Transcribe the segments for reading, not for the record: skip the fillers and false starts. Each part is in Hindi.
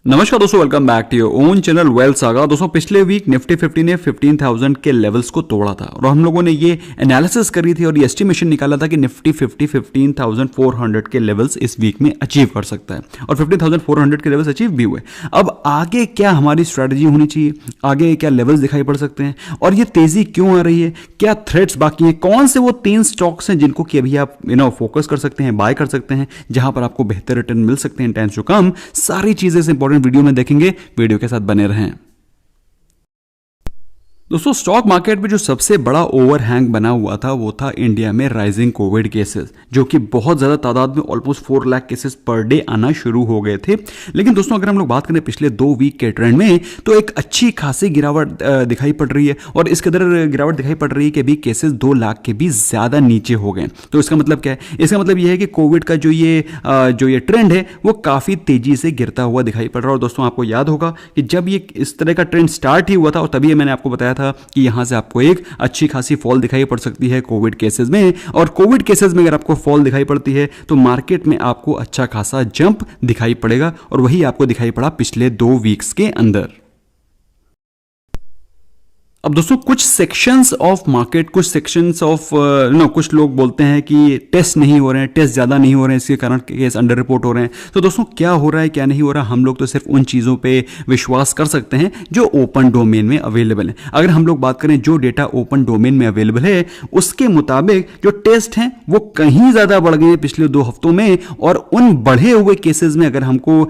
नमस्कार दोस्तों, welcome back to your own channel Wealth Saga. दोस्तों पिछले वीक निफ्टी 50 ने 15,000 के लेवल्स को तोड़ा था और हम लोगों ने ये एनालिसिस करी थी और ये एस्टिमेशन निकाला था कि निफ्टी 50 15,400 के लेवल्स इस वीक में अचीव कर सकता है और 15,400 के लेवल्स अचीव भी हुए। अब आगे क्या हमारी स्ट्रैटेजी होनी चाहिए, आगे क्या लेवल्स दिखाई पड़ सकते हैं और ये तेजी क्यों आ रही है, क्या थ्रेट्स बाकी हैं, कौन से वो 3 स्टॉक्स हैं जिनको कि अभी आप फोकस कर सकते हैं, बाय कर सकते हैं, जहां पर आपको बेहतर रिटर्न मिल सकते हैं टाइम्स टू कम। सारी चीजें इंपॉर्टेंट वीडियो में देखेंगे, वीडियो के साथ बने रहें। दोस्तों स्टॉक मार्केट में जो सबसे बड़ा ओवरहैंग बना हुआ था वो था इंडिया में राइजिंग कोविड केसेस, जो कि बहुत ज़्यादा तादाद में almost 4 lakh cases per day आना शुरू हो गए थे। लेकिन दोस्तों अगर हम लोग बात करें पिछले 2 वीक के ट्रेंड में, तो एक अच्छी खासी गिरावट दिखाई पड़ रही है और इस कदर गिरावट दिखाई पड़ रही है कि अभी केसेस 2 लाख के भी ज़्यादा नीचे हो गए। तो इसका मतलब क्या है? इसका मतलब यह है कि कोविड का जो ये ट्रेंड है वो काफ़ी तेज़ी से गिरता हुआ दिखाई पड़ रहा है। और दोस्तों आपको याद होगा कि जब ये इस तरह का ट्रेंड स्टार्ट ही हुआ था और तभी मैंने आपको बताया था कि यहां से आपको एक अच्छी खासी फॉल दिखाई पड़ सकती है कोविड केसेस में। और कोविड केसेस में अगर आपको फॉल दिखाई पड़ती है तो मार्केट में आपको अच्छा खासा जंप दिखाई पड़ेगा और वही आपको दिखाई पड़ा पिछले 2 वीक्स के अंदर। अब दोस्तों कुछ सेक्शंस ऑफ मार्केट, कुछ सेक्शंस ऑफ कुछ लोग बोलते हैं कि टेस्ट नहीं हो रहे हैं, टेस्ट ज़्यादा नहीं हो रहे हैं, इसके कारण केस अंडर रिपोर्ट हो रहे हैं। तो दोस्तों क्या हो रहा है क्या नहीं हो रहा, हम लोग तो सिर्फ उन चीज़ों पे विश्वास कर सकते हैं जो ओपन डोमेन में अवेलेबल है। अगर हम लोग बात करें जो डेटा ओपन डोमेन में अवेलेबल है उसके मुताबिक जो टेस्ट हैं वो कहीं ज़्यादा बढ़ गए हैं पिछले 2 हफ्तों में। और उन बढ़े हुए केसेस में अगर हमको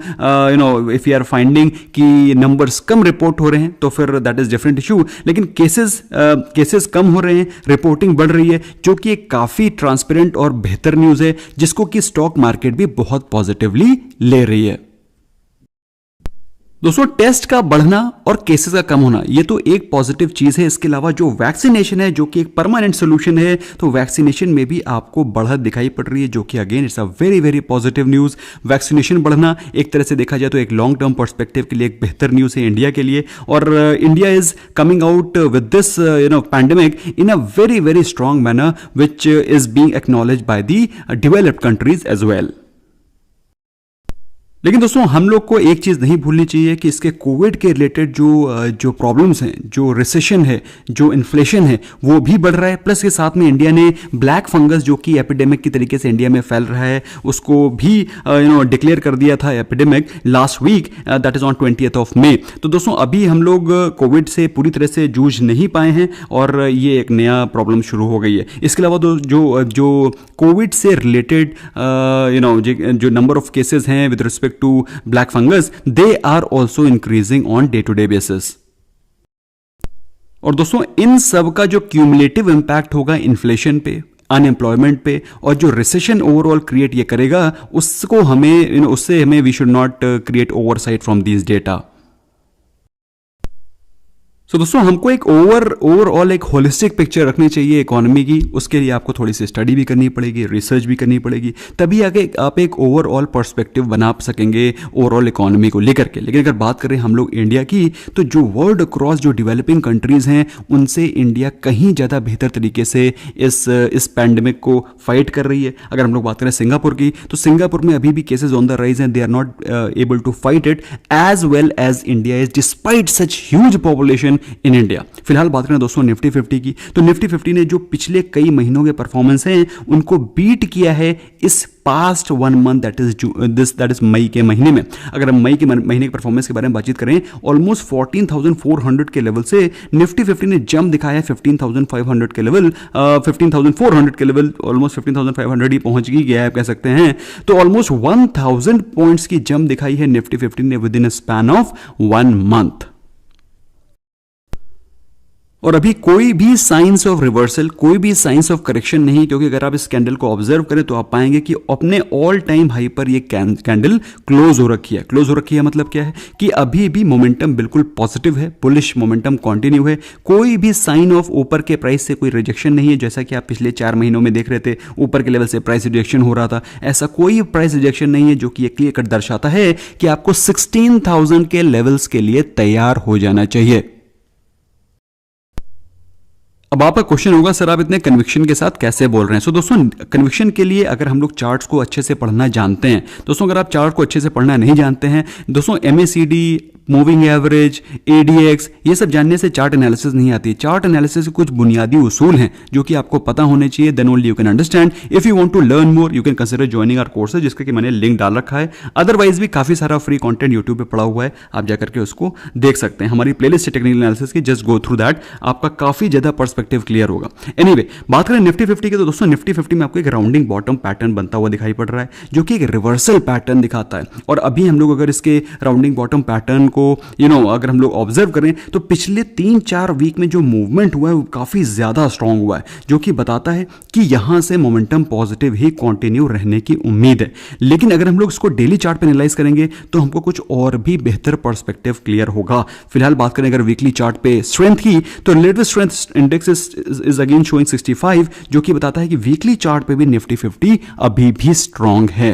इफ़ यू आर फाइंडिंग कि नंबर्स कम रिपोर्ट हो रहे हैं तो फिर दैट इज़ डिफरेंट इशू। लेकिन केसेस कम हो रहे हैं, रिपोर्टिंग बढ़ रही है, जो कि एक काफी ट्रांसपेरेंट और बेहतर न्यूज है जिसको कि स्टॉक मार्केट भी बहुत पॉजिटिवली ले रही है। दोस्तों टेस्ट का बढ़ना और केसेस का कम होना ये तो एक पॉजिटिव चीज है। इसके अलावा जो वैक्सीनेशन है जो कि एक परमानेंट सोल्यूशन है, तो वैक्सीनेशन में भी आपको बढ़त दिखाई पड़ रही है, जो कि again it's a very very positive news. Vaccination बढ़ना एक तरह से देखा जाए तो एक लॉन्ग टर्म पर्सपेक्टिव के लिए एक बेहतर न्यूज है इंडिया के लिए। और India is coming out with this pandemic in a very very strong manner which is being acknowledged by the developed countries as well. लेकिन दोस्तों हम लोग को एक चीज़ नहीं भूलनी चाहिए कि इसके कोविड के रिलेटेड जो प्रॉब्लम्स हैं, जो रिसेशन है, जो इन्फ्लेशन है, वो भी बढ़ रहा है। प्लस के साथ में इंडिया ने ब्लैक फंगस जो कि एपिडेमिक की तरीके से इंडिया में फैल रहा है उसको भी डिक्लेयर कर दिया था epidemic last week, that is on 20th of May। तो दोस्तों अभी हम लोग कोविड से पूरी तरह से जूझ नहीं पाए हैं और ये एक नया प्रॉब्लम शुरू हो गई है। इसके अलावा जो कोविड से रिलेटेड जो नंबर ऑफ केसेस हैं with respect to black fungus, they are also increasing on day-to-day basis। और दोस्तों इन सब का जो क्यूमुलेटिव इंपैक्ट होगा इन्फ्लेशन पे, अनएम्प्लॉयमेंट पे और जो रिसेशन ओवरऑल क्रिएट ये करेगा उसको उससे हमें we should not create oversight from these data. तो दोस्तों हमको एक ओवरऑल एक होलिस्टिक पिक्चर रखनी चाहिए इकोनॉमी की। उसके लिए आपको थोड़ी सी स्टडी भी करनी पड़ेगी, रिसर्च भी करनी पड़ेगी, तभी आगे आप एक ओवरऑल पर्सपेक्टिव बना सकेंगे ओवरऑल इकोनॉमी को लेकर के। लेकिन अगर बात करें हम लोग इंडिया की, तो जो वर्ल्ड अक्रॉस जो डेवलपिंग कंट्रीज हैं उनसे इंडिया कहीं ज़्यादा बेहतर तरीके से इस पैंडेमिक को फाइट कर रही है। अगर हम लोग बात करें सिंगापुर की, तो सिंगापुर में अभी भी केसेज ऑन द राइज हैं, they are not able to fight it as well as India is despite such huge population in India. फिलहाल बात करें दोस्तों निफ्टी 50 की, तो निफ्टी 50 ने जो पिछले कई महीनों के परफॉर्मेंस हैं उनको बीट किया है इस पास्ट 1 मंथ दैट इज मई के महीने में। अगर हम मई के महीने के परफॉर्मेंस के बारे में बातचीत करें, ऑलमोस्ट 14,400 के लेवल से निफ्टी 50 ने जंप दिखाया है 15,500 के लेवल, 15,400 के लेवल, ऑलमोस्ट 15,500 ही पहुंच गया है आप कह सकते हैं। तो ऑलमोस्ट 1,000 पॉइंट्स की जंप दिखाई है निफ्टी 50 ने with in a span of 1 month. और अभी कोई भी साइंस ऑफ रिवर्सल, कोई भी साइंस ऑफ करेक्शन नहीं, क्योंकि अगर आप इस कैंडल को ऑब्जर्व करें तो आप पाएंगे कि अपने ऑल टाइम हाई पर ये कैंडल क्लोज हो रखी है। क्लोज हो रखी है मतलब क्या है कि अभी भी मोमेंटम बिल्कुल पॉजिटिव है, बुलिश मोमेंटम कंटिन्यू है। कोई भी साइन ऑफ ऊपर के प्राइस से कोई रिजेक्शन नहीं है, जैसा कि आप पिछले 4 महीनों में देख रहे थे ऊपर के लेवल से प्राइस रिजेक्शन हो रहा था। ऐसा कोई प्राइस रिजेक्शन नहीं है, जो कि क्लियर कट दर्शाता है कि आपको 16,000 के लेवल्स के लिए तैयार हो जाना चाहिए। अब आपका क्वेश्चन होगा सर आप इतने कन्विक्शन के साथ कैसे बोल रहे हैं। सो दोस्तों कन्विक्शन के लिए अगर हम लोग चार्ट्स को अच्छे से पढ़ना जानते हैं, दोस्तों अगर आप चार्ट को अच्छे से पढ़ना नहीं जानते हैं दोस्तों, MACD, मूविंग एवरेज, ADX, ये सब जानने से चार्ट एनालिसिस नहीं आती। चार्ट एनालिसिस के कुछ बुनियादी उसूल हैं जो कि आपको पता होने चाहिए, then only you can understand. If you want to learn more you can consider joining our courses, जिसका कि मैंने लिंक डाल रखा है। अदरवाइज भी काफी सारा फ्री कंटेंट यूट्यूब पे पड़ा हुआ है, आप जाकर के उसको देख सकते हैं। हमारी प्लेलिस्ट है टेक्निकल एनालिसिस की, जस्ट गो थ्रू दैट, आपका काफी ज्यादा पर्सपेक्टिव क्लियर होगा। एनीवे, बात करें निफ्टी 50 की, तो दोस्तों निफ्टी 50 में आपको एक राउंडिंग बॉटम पैटर्न बनता हुआ दिखाई पड़ रहा है जो कि एक रिवर्सल पैटर्न दिखाता है। और अभी हम लोग अगर इसके राउंडिंग बॉटम पैटर्न को अगर हम लोग ऑब्जर्व करें तो पिछले 3-4 वीक में जो मूवमेंट हुआ है वो काफी ज्यादा स्ट्रांग हुआ है, जो कि बताता है कि यहां से मोमेंटम पॉजिटिव ही कंटिन्यू रहने की उम्मीद है। लेकिन अगर हम लोग इसको डेली चार्ट पे एनालाइज करेंगे तो हमको कुछ और भी बेहतर पर्सपेक्टिव क्लियर होगा। फिलहाल बात करें अगर वीकली चार्ट पे स्ट्रेंथ की, तो relative strength index is again showing 65, जो कि बताता है कि वीकली चार्ट पे भी निफ्टी 50 अभी भी स्ट्रांग है।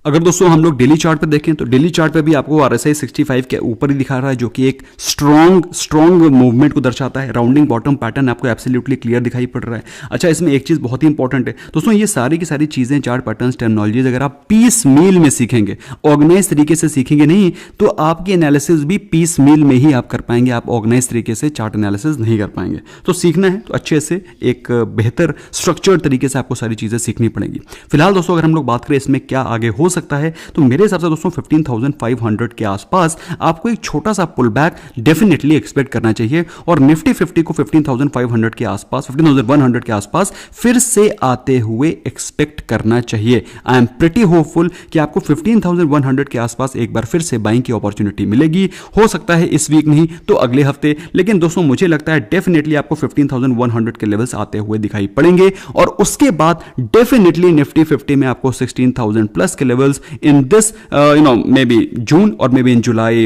अगर दोस्तों हम लोग डेली चार्ट पे देखें तो डेली चार्ट पे भी आपको RSI 65 के ऊपर ही दिखा रहा है, जो कि एक स्ट्रॉन्ग मूवमेंट को दर्शाता है। राउंडिंग बॉटम पैटर्न आपको एब्सोल्युटली क्लियर दिखाई पड़ रहा है। अच्छा, इसमें एक चीज बहुत ही इंपॉर्टेंट है दोस्तों, ये सारी की सारी चीजें, चार्ट पैटर्न्स, टर्मिनोलॉजीज अगर आप पीस मील में सीखेंगे, ऑर्गेनाइज तरीके से सीखेंगे नहीं, तो आपकी एनालिसिस भी पीस मील में ही आप कर पाएंगे। आप ऑर्गेनाइज तरीके से चार्ट एनालिसिस नहीं कर पाएंगे। तो सीखना है तो अच्छे से एक बेहतर स्ट्रक्चर्ड तरीके से आपको सारी चीजें सीखनी पड़ेगी। फिलहाल दोस्तों अगर हम लोग बात करें इसमें क्या आगे हो सकता है, तो मेरे हिसाब से दोस्तों 15,500 के आसपास आपको एक छोटा सा पुल बैक डेफिनेटली एक्सपेक्ट करना चाहिए, और निफ्टी 50 को 15,500 के आसपास, 15,100 के आसपास फिर से आते हुए एक्सपेक्ट करना चाहिए। आई एम प्रिटी होपफुल कि आपको 15,100 के आसपास एक बार फिर से बाइंग की अपॉर्चुनिटी मिलेगी। हो सकता है इस वीक नहीं तो अगले हफ्ते, लेकिन दोस्तों मुझे लगता है डेफिनेटली आपको 15,100 के लेवल्स आते हुए दिखाई पड़ेंगे, और उसके बाद डेफिनेटली निफ्टी 50 में आपको 16,000 प्लस के levels in this may be June और may be in July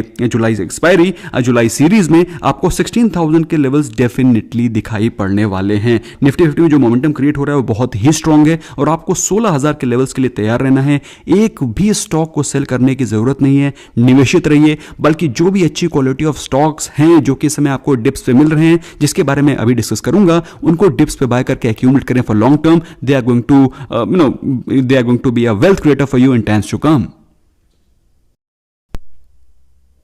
expiry, July series में आपको 16,000 के लेवल्स डेफिनेटली दिखाई पड़ने वाले हैं। निफ्टी 50 में जो मोमेंटम क्रिएट हो रहा है वो बहुत ही स्ट्रांग है, और आपको 16,000 के लेवल्स के लिए तैयार रहना है। एक भी स्टॉक को सेल करने की जरूरत नहीं है, निवेशित रहिए, बल्कि जो भी अच्छी क्वालिटी ऑफ स्टॉक्स हैं जो कि इस समय आपको डिप्स पे मिल रहे हैं, जिसके बारे में अभी डिस्कस करूंगा, उनको डिप्स पे बाय करके एक्यूमुलेट करें for long term. They are going to be a wealth creator for you in times to come.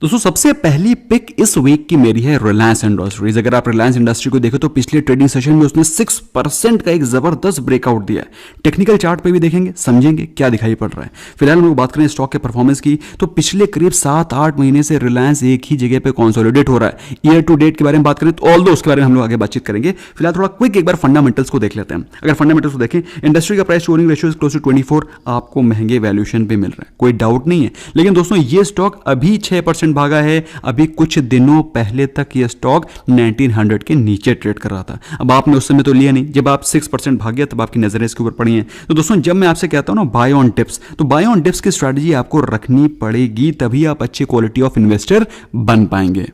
दोस्तों सबसे पहली पिक इस वीक की मेरी है रिलायंस इंडस्ट्रीज। अगर आप रिलायंस इंडस्ट्री को देखें तो पिछले ट्रेडिंग सेशन में उसने 6% का एक जबरदस्त ब्रेकआउट दिया है। टेक्निकल चार्ट पे भी देखेंगे, समझेंगे क्या दिखाई पड़ रहा है। फिलहाल हम लोग बात करें स्टॉक के परफॉर्मेंस की, तो पिछले करीब 7-8 महीने से रिलायंस एक ही जगह पे कंसोलिडेट हो रहा है। ईयर टू डेट के बारे में बात करें तो ऑल्दो उसके बारे में हम लोग आगे बातचीत करेंगे। फिलहाल थोड़ा क्विक एक बार फंडामेंटल्स को देख लेते हैं। अगर फंडामेंटल्स को देखें, इंडस्ट्री का price to earning ratio close to 24, आपको महंगे वैल्यूएशन पे मिल रहा है, कोई डाउट नहीं है। लेकिन दोस्तों ये स्टॉक अभी 6% भागा है। अभी कुछ दिनों पहले तक ये स्टॉक 1900 के नीचे ट्रेड कर रहा था। अब आपने उस समय तो लिया नहीं, जब आप 6% भाग गया तब आपकी नजरें इसके ऊपर पड़ी हैं। तो दोस्तों जब मैं आपसे कहता हूं ना बाय ऑन डिप्स, तो बाय ऑन डिप्स की स्ट्रेटजी आपको रखनी पड़ेगी, तभी आप अच्छी क्वालिटी ऑफ इन्वेस्टर बन पाएंगे।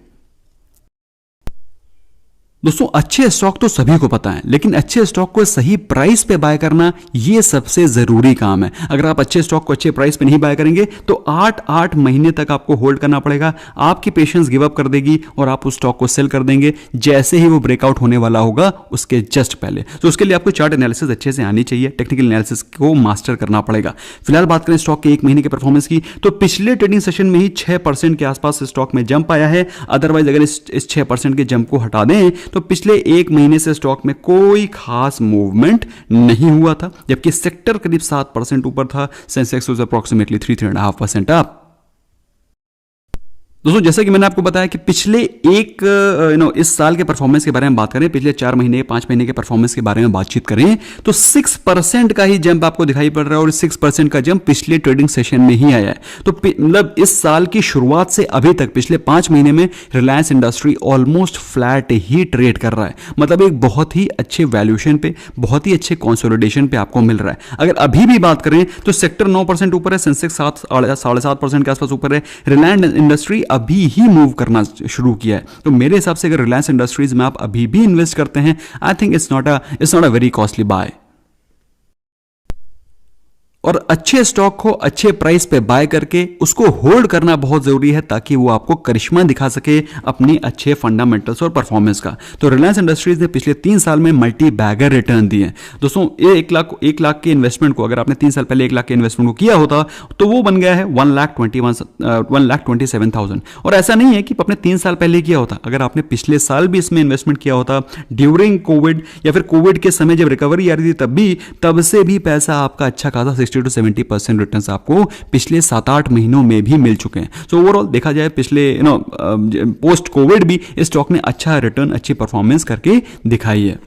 दोस्तों अच्छे स्टॉक तो सभी को पता है, लेकिन अच्छे स्टॉक को सही प्राइस पे बाय करना ये सबसे जरूरी काम है। अगर आप अच्छे स्टॉक को अच्छे प्राइस पे नहीं बाय करेंगे तो 8-8 महीने तक आपको होल्ड करना पड़ेगा। आपकी पेशेंस गिव अप कर देगी और आप उस स्टॉक को सेल कर देंगे जैसे ही वो ब्रेकआउट होने वाला होगा उसके जस्ट पहले। तो उसके लिए आपको चार्ट एनालिसिस अच्छे से आनी चाहिए, टेक्निकल एनालिसिस को मास्टर करना पड़ेगा। फिलहाल बात करें स्टॉक के एक महीने के परफॉर्मेंस की, तो पिछले ट्रेडिंग सेशन में ही 6% के आसपास स्टॉक में जंप आया है। अदरवाइज अगर इस 6% के जंप को हटा दें तो पिछले एक महीने से स्टॉक में कोई खास मूवमेंट नहीं हुआ था, जबकि सेक्टर करीब 7% ऊपर था। Sensex was approximately 3.5% up. दोस्तों जैसा कि मैंने आपको बताया कि पिछले इस साल के परफॉर्मेंस के बारे में बात करें, पिछले 4 महीने 5 महीने के परफॉर्मेंस के बारे में बातचीत करें, तो 6% का ही जंप आपको दिखाई पड़ रहा है, और 6% का जंप पिछले ट्रेडिंग सेशन में ही आया है। तो मतलब इस साल की शुरुआत से अभी तक पिछले 5 महीने में रिलायंस इंडस्ट्री ऑलमोस्ट फ्लैट ही ट्रेड कर रहा है। मतलब एक बहुत ही अच्छे वैल्यूएशन पे, बहुत ही अच्छे कंसोलिडेशन पे आपको मिल रहा है। अगर अभी भी बात करें तो सेक्टर 9% ऊपर है, सेंसेक्स 7.5% के आसपास ऊपर है। रिलायंस इंडस्ट्री अभी ही मूव करना शुरू किया है। तो मेरे हिसाब से अगर रिलायंस इंडस्ट्रीज में आप अभी भी इन्वेस्ट करते हैं, I think it's not a very costly buy. और अच्छे स्टॉक को अच्छे प्राइस पे बाय करके उसको होल्ड करना बहुत जरूरी है, ताकि वो आपको करिश्मा दिखा सके अपनी अच्छे फंडामेंटल्स और परफॉर्मेंस का। तो रिलायंस इंडस्ट्रीज ने पिछले 3 साल में मल्टी बैगर रिटर्न दिए। दोस्तों ये 1 लाख के इन्वेस्टमेंट को, अगर आपने 3 साल पहले 1 लाख के इन्वेस्टमेंट को किया होता तो वो बन गया है 1,27,000। और ऐसा नहीं है कि आपने 3 साल पहले किया होता, अगर आपने पिछले साल भी इसमें इन्वेस्टमेंट किया होता ड्यूरिंग कोविड या फिर कोविड के समय जब रिकवरी आ रही थी तब से भी पैसा आपका अच्छा खासा 60 to 70% रिटर्न्स आपको पिछले 7-8 महीनों में भी मिल चुके हैं। सो ओवरऑल देखा जाए पिछले पोस्ट कोविड भी इस स्टॉक ने अच्छा रिटर्न, अच्छी परफॉर्मेंस करके दिखाई है।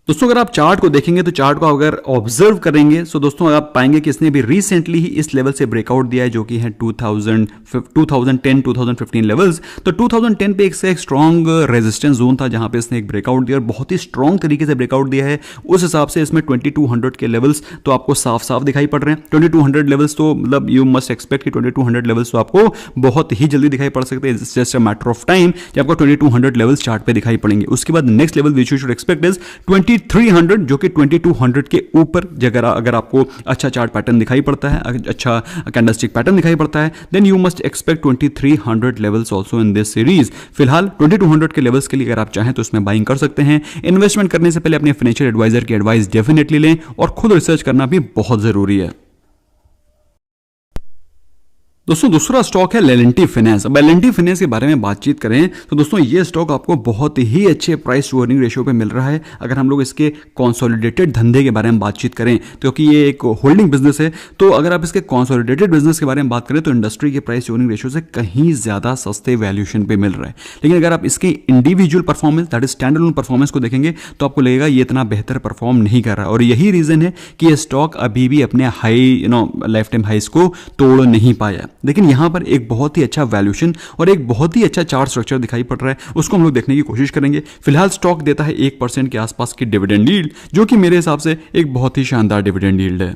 दोस्तों अगर आप चार्ट को देखेंगे तो चार्ट को अगर ऑब्जर्व करेंगे तो दोस्तों आप पाएंगे कि इसने भी रिसेंटली ही इस लेवल से ब्रेकआउट दिया है, जो कि है 2010-2015 लेवल्स। तो 2010 पे एक स्ट्रॉन्ग रेजिस्टेंस जोन था जहां पे इसने एक ब्रेकआउट दिया और बहुत ही स्ट्रॉन्ग तरीके से ब्रेकआउट दिया है। उस हिसाब से इसमें 2200 के लेवल्स तो आपको साफ साफ दिखाई पड़ रहे हैं। 2200 लेवल्स तो मतलब यू मस्ट एक्सपेक्ट कि 2200 लेवल्स तो आपको बहुत ही जल्दी दिखाई पड़ सकते हैं। It's just a matter of time कि आपको 2200 लेवल्स चार्ट पे दिखाई पड़ेंगे। उसके बाद next level which you should expect is 2300, जो कि 2200 के ऊपर अगर आपको अच्छा चार्ट पैटर्न दिखाई पड़ता है, अच्छा कैंडलस्टिक पैटर्न दिखाई पड़ता है, then you must expect 2300 levels also in this series. फिलहाल 2200 के लेवल्स के लिए अगर आप चाहें तो इसमें बाइंग कर सकते हैं। इन्वेस्टमेंट करने से पहले अपने फाइनेंशियल एडवाइजर की एडवाइस डेफिनेटली लें और खुद रिसर्च करना भी बहुत जरूरी है। दोस्तों दूसरा स्टॉक है L&T फाइनेंस। अब L&T फाइनेंस के बारे में बातचीत करें तो दोस्तों ये स्टॉक आपको बहुत ही अच्छे प्राइस टू अर्निंग रेशियो पे मिल रहा है। अगर हम लोग इसके कंसोलिडेटेड धंधे के बारे में बातचीत करें, क्योंकि ये एक होल्डिंग बिजनेस है, तो अगर आप इसके कंसोलिडेटेड बिजनेस के बारे में बात करें तो इंडस्ट्री के प्राइस टू अर्निंग रेशियो से कहीं ज्यादा सस्ते वैल्यूएशन पे मिल रहा है। लेकिन अगर आप इसके individual performance, that is stand alone performance को देखेंगे तो आपको लगेगा ये इतना बेहतर परफॉर्म नहीं कर रहा है। और यही रीजन है कि ये स्टॉक अभी भी अपने हाई लाइफ टाइम हाइस को तोड़ नहीं पाया। लेकिन यहां पर एक बहुत ही अच्छा वैल्यूएशन और एक बहुत ही अच्छा चार्ट स्ट्रक्चर दिखाई पड़ रहा है, उसको हम लोग देखने की कोशिश करेंगे। फिलहाल स्टॉक देता है 1% के आसपास की डिविडेंड यील्ड, जो कि मेरे हिसाब से एक बहुत ही शानदार डिविडेंड यील्ड है।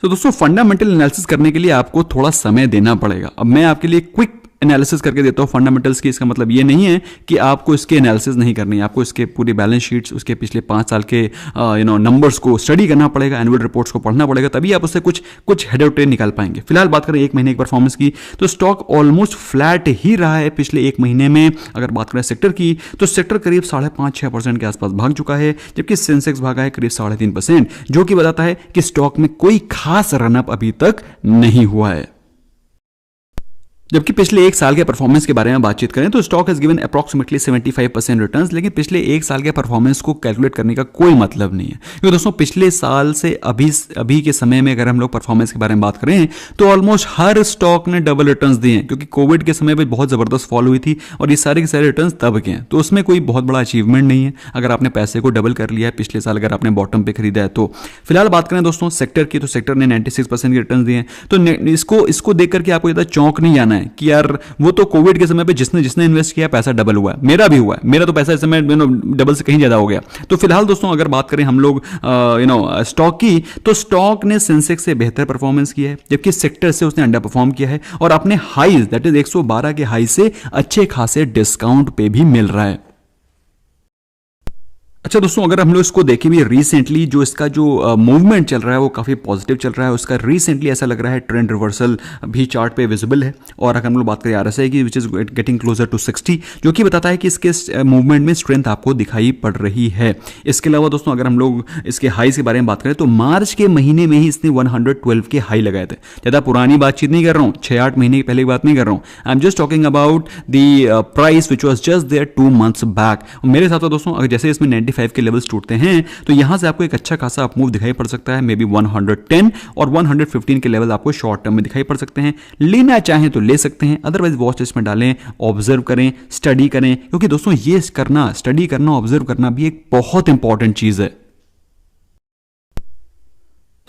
तो दोस्तों फंडामेंटल एनालिसिस करने के लिए आपको थोड़ा समय देना पड़ेगा। अब मैं आपके लिए क्विक एनालिसिस करके देता हूँ फंडामेंटल्स की। इसका मतलब ये नहीं है कि आपको इसके एनालिसिस नहीं करनी है, आपको इसके पूरी बैलेंस शीट्स, उसके पिछले 5 साल के नंबर्स को स्टडी करना पड़ेगा, एनुअल रिपोर्ट्स को पढ़ना पड़ेगा, तभी आप उससे कुछ हेड आउट निकाल पाएंगे। फिलहाल बात करें 1 महीने की परफॉर्मेंस की तो स्टॉक ऑलमोस्ट फ्लैट ही रहा है पिछले 1 महीने में। अगर बात करें सेक्टर की तो सेक्टर करीब 5.5-6% के आसपास भाग चुका है, जबकि सेंसेक्स भागा है करीब 3.5%, जो कि बताता है कि स्टॉक में कोई खास रनअप अभी तक नहीं हुआ है। जबकि पिछले 1 साल के परफॉर्मेंस के बारे में बातचीत करें तो stock has given approximately 75% returns. लेकिन पिछले 1 साल के परफॉर्मेंस को कैलकुलेट करने का कोई मतलब नहीं है, क्योंकि दोस्तों पिछले साल से अभी के समय में अगर हम लोग परफॉर्मेंस के बारे में बात करें तो ऑलमोस्ट हर स्टॉक ने डबल रिटर्न्स दिए हैं, क्योंकि कोविड के समय में बहुत जबरदस्त फॉल हुई थी और ये सारे के सारे रिटर्न्स तब के हैं। तो उसमें कोई बहुत बड़ा अचीवमेंट नहीं है अगर आपने पैसे को डबल कर लिया है पिछले साल, अगर आपने बॉटम पे खरीदा है तो। फिलहाल बात करें दोस्तों सेक्टर की तो सेक्टर ने 96% के रिटर्न दिए हैं। तो इसको देख करके आपको ज्यादा चौंक नहीं आना है कि यार वो तो कोविड के समय पे जिसने इन्वेस्ट किया पैसा डबल हुआ है, मेरा भी हुआ है, मेरा तो पैसा इस समय डबल से कहीं ज्यादा हो गया। तो फिलहाल दोस्तों अगर बात करें हम लोग स्टॉक की तो स्टॉक ने सेंसेक्स से बेहतर परफॉर्मेंस किया है, जबकि सेक्टर से उसने अंडर परफॉर्म किया है और अपने हाईज दैट इज 112 के हाई से अच्छे खासे डिस्काउंट पे भी मिल रहा है। अच्छा दोस्तों अगर हम लोग इसको देखें भी रिसेंटली जो इसका जो मूवमेंट चल रहा है वो काफ़ी पॉजिटिव चल रहा है। उसका रिसेंटली ऐसा लग रहा है ट्रेंड रिवर्सल भी चार्ट पे विजिबल है। और अगर हम लोग बात करें RSI की which is getting closer to 60, जो कि बताता है कि इसके मूवमेंट में स्ट्रेंथ आपको दिखाई पड़ रही है। इसके अलावा दोस्तों अगर हम लोग इसके हाईस के बारे में बात करें तो मार्च के महीने में ही इसने 112 के हाई लगाए थे। ज़्यादा पुरानी बातचीत नहीं कर रहा हूँ, 6-8 महीने की पहले की बात नहीं कर रहा हूँ। I am just talking about the price which was just there 2 months back. मेरे हिसाब से दोस्तों अगर जैसे इसमें 95 के लेवल्स टूटते हैं तो यहां से आपको एक अच्छा खासा अपमूव दिखाई पड़ सकता है। मे बी 110 और 115 के लेवल आपको शॉर्ट टर्म में दिखाई पड़ सकते हैं। लेना चाहें तो ले सकते हैं, अदरवाइज वॉच लिस्ट में डालें, ऑब्जर्व करें, स्टडी करें, क्योंकि दोस्तों ये करना, स्टडी करना, ऑब्जर्व करना भी एक बहुत इंपॉर्टेंट चीज है।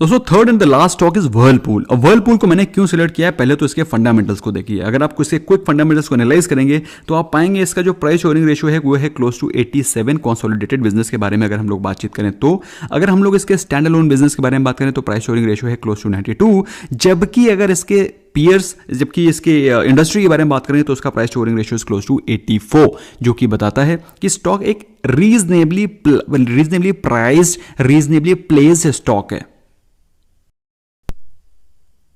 दोस्तों third and the last stock is Whirlpool. अब वर्लपूल को मैंने क्यों सिलेक्ट किया है, पहले तो इसके फंडामेंटल्स को देखिए। अगर आप इसके क्विक फंडामेंटल्स को एनालाइज करेंगे तो आप पाएंगे इसका जो प्राइस अर्निंग रेशियो है वो है क्लोज टू 87। कंसोलिडेटेड बिजनेस के बारे में अगर हम लोग बातचीत करें तो, अगर हम लोग इसके स्टैंड अलोन बिजनेस के बारे में बात करें तो प्राइस अर्निंग रेशियो है क्लोज टू 92। जबकि अगर इसके पीयर्स, जबकि इसके इंडस्ट्री के बारे में बात करें तो उसका price to earning ratio is close to 84, जो कि बताता है कि स्टॉक एक reasonably priced, reasonably placed stock है।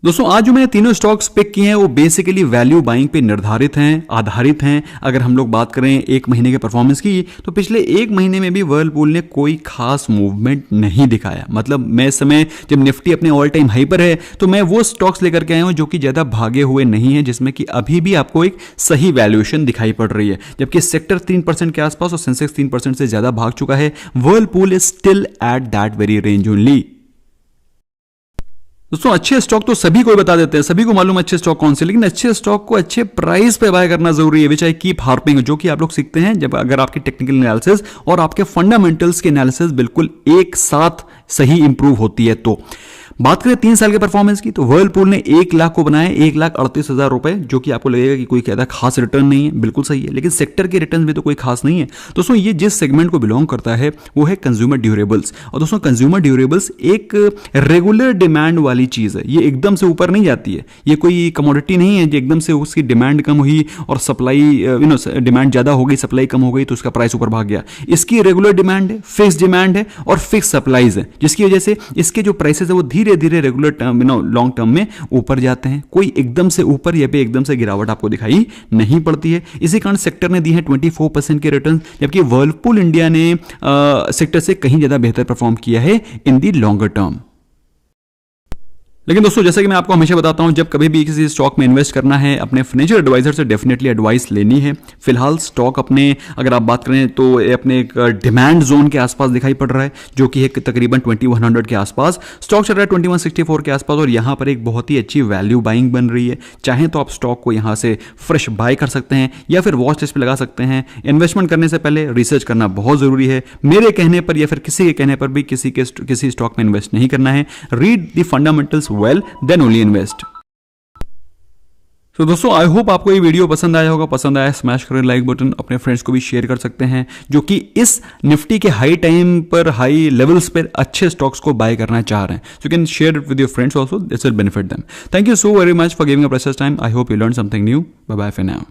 दोस्तों आज जो मैंने तीनों स्टॉक्स पिक किए हैं वो बेसिकली वैल्यू बाइंग पे निर्धारित हैं, आधारित हैं। अगर हम लोग बात करें एक महीने के परफॉर्मेंस की तो पिछले एक महीने में भी वर्लपूल ने कोई खास मूवमेंट नहीं दिखाया। मतलब मैं इस समय जब निफ्टी अपने ऑल टाइम हाई पर है तो मैं वो स्टॉक्स लेकर के आया हूं जो कि ज्यादा भागे हुए नहीं है, जिसमें कि अभी भी आपको एक सही वैल्यूएशन दिखाई पड़ रही है। जबकि सेक्टर 3% के आसपास और सेंसेक्स 3% से ज्यादा भाग चुका है, Whirlpool is still at that very range only. दोस्तों अच्छे स्टॉक तो सभी को बता देते हैं, सभी को मालूम है अच्छे स्टॉक कौन से, लेकिन अच्छे स्टॉक को अच्छे प्राइस पे बाय करना जरूरी है, विच आई कीप हार्पिंग, जो कि आप लोग सीखते हैं जब अगर आपकी टेक्निकल एनालिसिस और आपके फंडामेंटल्स के एनालिसिस बिल्कुल एक साथ सही इंप्रूव होती है। तो बात करें 3 साल के परफॉर्मेंस की तो वर्लपूल ने 1 लाख को बनाया 1,38,000 रुपए, जो कि आपको लगेगा कि कोई कहता खास रिटर्न नहीं है, बिल्कुल सही है, लेकिन सेक्टर के रिटर्न भी तो कोई खास नहीं है। दोस्तों ये जिस सेगमेंट को बिलोंग करता है वो है कंज्यूमर ड्यूरेबल्स, और दोस्तों कंज्यूमर ड्यूरेबल्स एक रेगुलर डिमांड वाली चीज है, ये एकदम से ऊपर नहीं जाती है, ये कोई कमोडिटी नहीं है जो एकदम से उसकी डिमांड कम हुई और सप्लाई डिमांड ज्यादा हो गई, सप्लाई कम हो गई तो उसका प्राइस ऊपर भाग गया। इसकी रेगुलर डिमांड है, फिक्स डिमांड है और फिक्स सप्लाईज है, जिसकी वजह से इसके जो प्राइसेस है वो धीरे धीरे रेगुलर टर्म लॉन्ग टर्म में ऊपर जाते हैं। कोई एकदम से ऊपर या पे एकदम से गिरावट आपको दिखाई नहीं पड़ती है। इसी कारण सेक्टर ने दी है 24% के रिटर्न, जबकि वर्लपूल इंडिया ने सेक्टर से कहीं ज्यादा बेहतर परफॉर्म किया है इन दी लॉन्गर टर्म। लेकिन दोस्तों जैसा कि मैं आपको हमेशा बताता हूं, जब कभी भी किसी स्टॉक में इन्वेस्ट करना है अपने फाइनेंशियल एडवाइजर से डेफिनेटली एडवाइस लेनी है। फिलहाल स्टॉक अपने अगर आप बात करें तो अपने एक डिमांड जोन के आसपास दिखाई पड़ रहा है, जो कि एक तकरीबन 2100 के आसपास। स्टॉक चल रहा है 2164 के आसपास और यहां पर एक बहुत ही अच्छी वैल्यू बाइंग बन रही है। चाहे तो आप स्टॉक को यहां से फ्रेश बाय कर सकते हैं या फिर वॉच लिस्ट पे लगा सकते हैं। इन्वेस्टमेंट करने से पहले रिसर्च करना बहुत जरूरी है। मेरे कहने पर या फिर किसी के कहने पर भी किसी स्टॉक में इन्वेस्ट नहीं करना है। Read the fundamentals well, then only invest. तो दोस्तों आई होप आपको ये वीडियो पसंद आया होगा। पसंद आया स्मैश करें लाइक बटन, अपने फ्रेंड्स को भी शेयर कर सकते हैं जो कि इस निफ्टी के हाई टाइम पर, हाई लेवल्स पर अच्छे स्टॉक्स को बाय करना चाह रहे हैं। So you can share it with your friends also, this will benefit them. Thank you so very much for giving a precious time. I hope you learn something new. Bye bye for now.